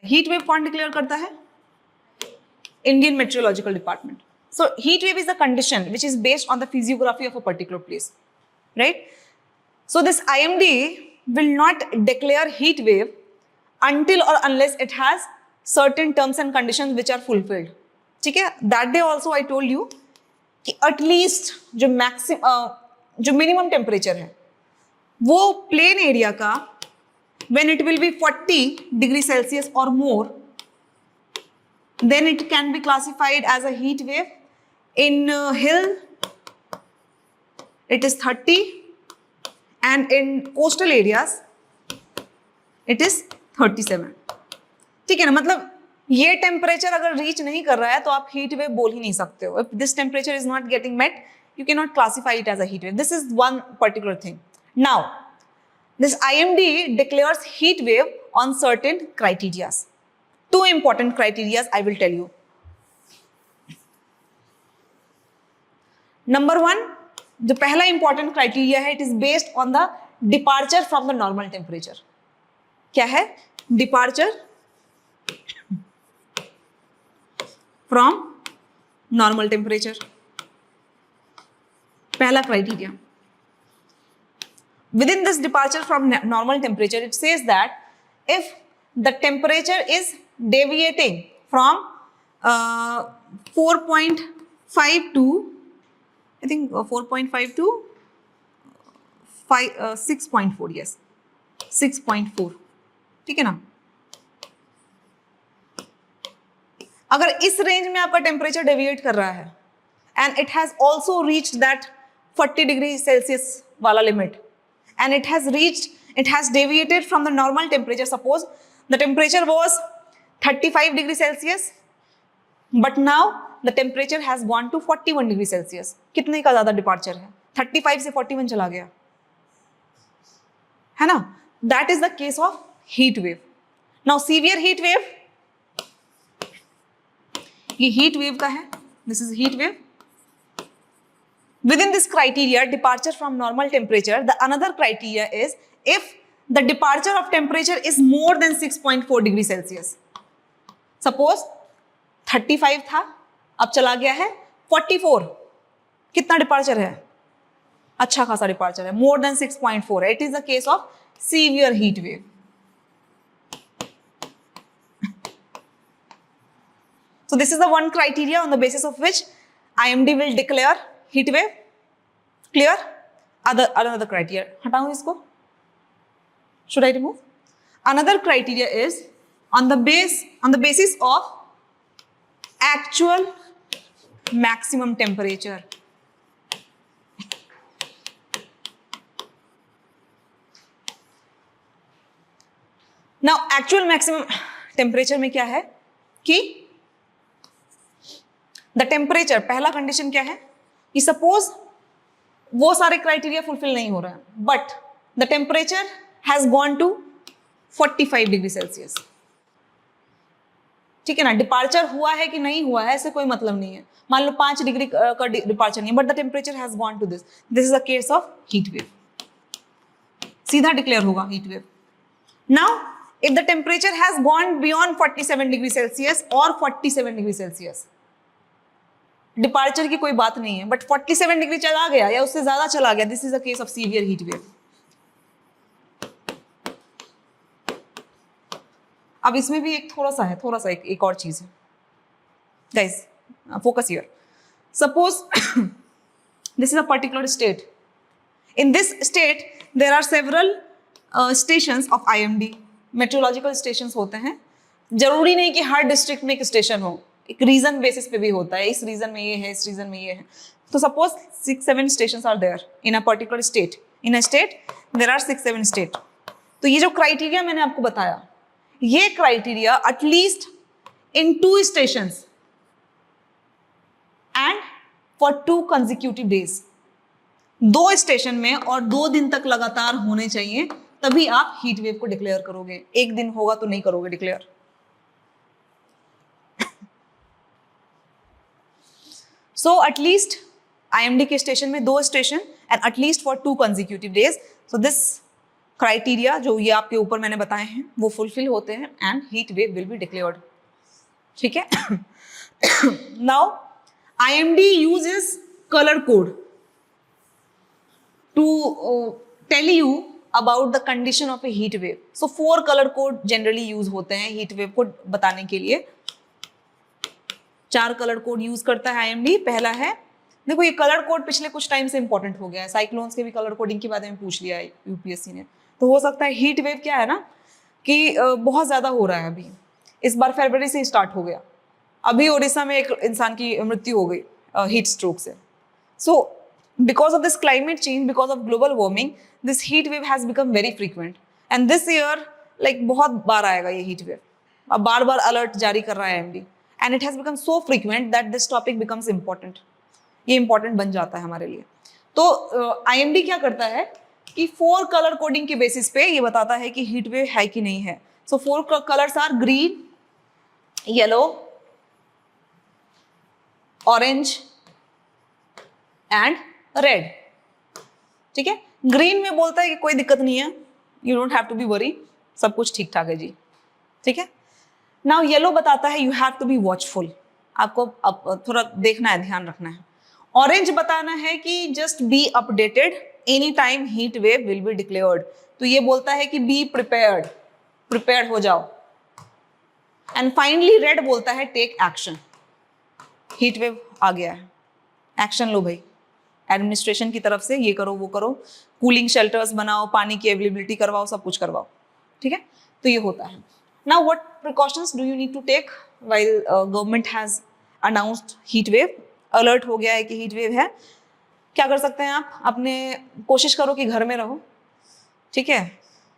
Heat wave कौन declare करता है? Indian meteorological department. So heat wave is a condition which is based on the physiography of a particular place, right? So this IMD will not declare heat wave until or unless it has certain terms and conditions which are fulfilled. ठीक है? That day also I told you कि at least जो minimum temperature है वो plain area का when it will be 40 degree Celsius or more, then it can be classified as a heat wave. In hill it is 30 and in coastal areas it is 37. ठीक है ना? मतलब ये temperature अगर reach नहीं कर रहा है तो आप हीट वेव बोल ही नहीं सकते हो. If this temperature is not getting met, you cannot classify it as a heat wave. This is one particular thing. Now, this IMD declares heat wave on certain criteria. Two important criteria I will tell you. Number 1, जो पहला important criteria है, it is based on the departure from the normal temperature. क्या है? Departure from normal temperature. पहला criteria. Within this departure from normal temperature it says that if the temperature is deviating from 4.5 to I think 4.5 to 6.4. yes, 6.4. ठीक है ना? अगर इस range में आपका टेम्परेचर डेविएट कर रहा है and it has also reached that 40 degree Celsius वाला limit and it has deviated from the normal temperature. Suppose the temperature was 35 degree Celsius but now the temperature has gone to 41 degree Celsius. कितने का ज्यादा departure है? 35 से 41 चला गया है ना? That is the case of heat wave. Now severe heat wave, ये heat wave का है. This is heat wave. Within this criteria, departure from normal temperature, the another criteria is if the departure of temperature is more than 6.4 degree Celsius. Suppose 35 था, अब चला गया है 44. कितना departure है? अच्छा खासा डिपार्चर है, more than 6.4. It is the case of severe heat wave. So this is the one criteria on the basis of which IMD will declare heat wave. Clear? Another criteria. हटाऊं इसको? Should I remove? Another criteria is on the basis of actual maximum temperature. Now actual maximum temperature में क्या है कि the temperature, पहला condition क्या है कि सपोज वो सारे क्राइटेरिया फुलफिल नहीं हो रहा है but the temperature has gone to 45 degree Celsius. ठीक है ना? डिपार्चर हुआ है कि नहीं हुआ है ऐसे कोई मतलब नहीं है. मान लो 5 डिग्री का डिपार्चर नहीं है but the temperature has gone to this is the case of heat wave. सीधा डिक्लेयर होगा heat wave. Now if the temperature has gone beyond 47 degree Celsius और 47 डिग्री सेल्सियस, डिपार्चर की कोई बात नहीं है बट 47 डिग्री चला गया या उससे ज्यादा चला गया, this is the case of severe heat wave. अब इसमें भी एक थोड़ा सा एक और चीज है. Guys focus here. Suppose this is a particular state. In this state there are several stations of IMD. Meteorological stations होते हैं. जरूरी नहीं कि हर डिस्ट्रिक्ट में एक स्टेशन हो, एक रीजन बेसिस पे भी होता है. इस रीजन में ये है, इस रीजन में ये है. तो suppose 6-7 stations are there in a particular state. In a state there are 6-7 state. तो ये जो क्राइटेरिया मैंने आपको बताया, ये criteria at least in 2 stations and for 2 consecutive days, 2 station में और 2 दिन तक लगातार होने चाहिए, तभी आप हीट वेव को डिक्लेयर करोगे. एक दिन होगा तो नहीं करोगे declare. So at least IMD के स्टेशन में 2 station and at least for 2 consecutive days. So this criteria जो ये आपके ऊपर मैंने बताए हैं वो फुलफिल होते हैं and heat wave will be declared. ठीक है. Now IMD uses color code to tell you about the condition of a heat wave. So 4 color code generally use होते हैं heat wave को बताने के लिए. 4 कलर कोड यूज करता है IMD. पहला है, देखो ये कलर कोड पिछले कुछ टाइम से इंपॉर्टेंट हो गया है, साइक्लोन्स के भी कलर कोडिंग के बारे में पूछ लिया है UPSC ने. तो हो सकता है हीट वेव क्या है ना कि बहुत ज्यादा हो रहा है. अभी इस बार फरवरी से स्टार्ट हो गया. अभी उड़ीसा में एक इंसान की मृत्यु हो गई हीट स्ट्रोक से. So because of this climate change, because of global warming, this heat wave has become very frequent and this year like बहुत बार आएगा ये हीट वेव. अब बार बार अलर्ट जारी कर रहा है IMD and it has become so frequent that this topic becomes important. ये important बन जाता है हमारे लिए. तो IMD क्या करता है कि 4 कलर कोडिंग के बेसिस पे ये बताता है कि हीट वेव है कि नहीं है. So 4 colours are green, yellow, orange and red. ठीक है. ग्रीन में बोलता है कि कोई दिक्कत नहीं है, you don't have to be worry, सब कुछ ठीक ठाक है जी. ठीक है. नाउ येलो बताता है you have to be watchful, आपको अब थोड़ा देखना है, ध्यान रखना है. ऑरेंज बताना है कि just be updated any time heat wave will be declared. तो ये बोलता है कि बी प्रिपेयर्ड, प्रिपेयर्ड हो जाओ. एंड फाइनली रेड बोलता है टेक एक्शन, हीट वेव आ गया है, एक्शन लो भाई. एडमिनिस्ट्रेशन की तरफ से ये करो वो करो, कूलिंग शेल्टर्स बनाओ, पानी की अवेलेबिलिटी करवाओ, सब कुछ करवाओ. ठीक है. तो ये होता है. Now, what precautions do you need to take while government has announced heat wave? Alert हो गया है कि heat wave है. क्या कर सकते हैं आप? अपने कोशिश करो कि घर में रहो. ठीक है.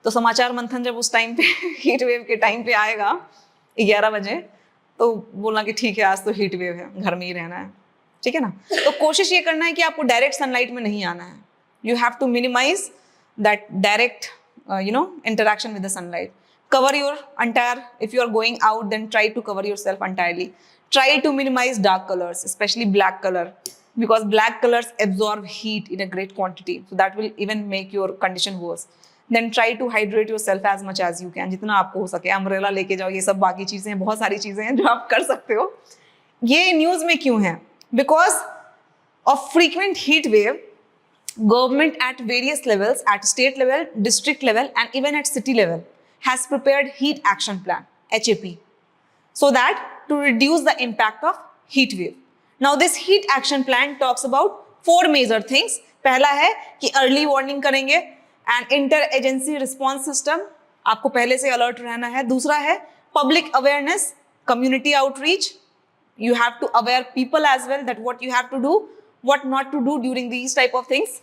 तो समाचार मंथन जब उस टाइम पे हीट वेव के टाइम पे आएगा 11 बजे, तो बोलना कि ठीक है आज तो हीट वेव है, घर में ही रहना है. ठीक है ना. तो कोशिश ये करना है कि आपको डायरेक्ट सनलाइट में नहीं आना है. You have to minimise that direct interaction with the sunlight. Cover your entire, if you are going out, then try to cover yourself entirely. Try to minimize dark colors, especially black color, because black colors absorb heat in a great quantity. So that will even make your condition worse. Then try to hydrate yourself as much as you can. जितना आपको हो सके. Umbrella लेके जाओ, ये सब बाकी चीजें हैं, बहुत सारी चीजें हैं जो आप कर सकते हो. ये न्यूज में क्यों है? Because of frequent heat wave, government at various levels, at state level, district level, and even at city level, has prepared heat action plan HAP so that to reduce the impact of heat wave. Now this heat action plan talks about 4 major things. पहला है कि early warning करेंगे and inter-agency response system, आपको पहले से alert रहना है. दूसरा है public awareness, community outreach. You have to aware people as well that what you have to do, what not to do during these type of things.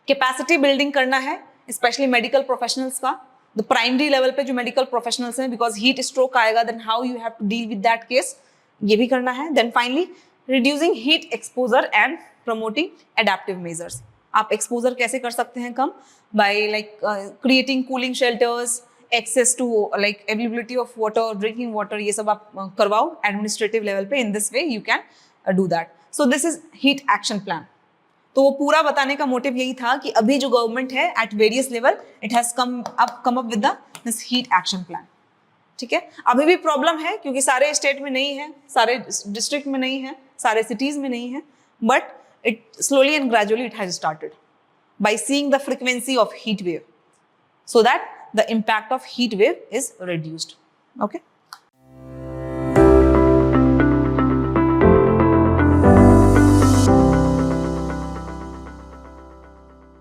Capacity building करना है specially medical professionals का. The primary level पे जो medical professionals हैं, because heat stroke आएगा, then how you have to deal with that case, ये भी करना है. Then finally reducing heat exposure and promoting adaptive measures. आप एक्सपोजर कैसे कर सकते हैं कम? By like creating cooling shelters, access to like availability of water, drinking water, ये सब आप करवाओ एडमिनिस्ट्रेटिव लेवल पे. In this way you can do that. So this is heat action plan. तो वो पूरा बताने का मोटिव यही था कि अभी जो गवर्नमेंट है at various level, it has come up with this heat action plan. ठीक है. अभी भी प्रॉब्लम है क्योंकि सारे स्टेट में नहीं है, सारे डिस्ट्रिक्ट में नहीं है, सारे सिटीज में नहीं है, but it slowly and gradually it has started by seeing the frequency of heat wave so that the impact of heat wave is reduced. Okay.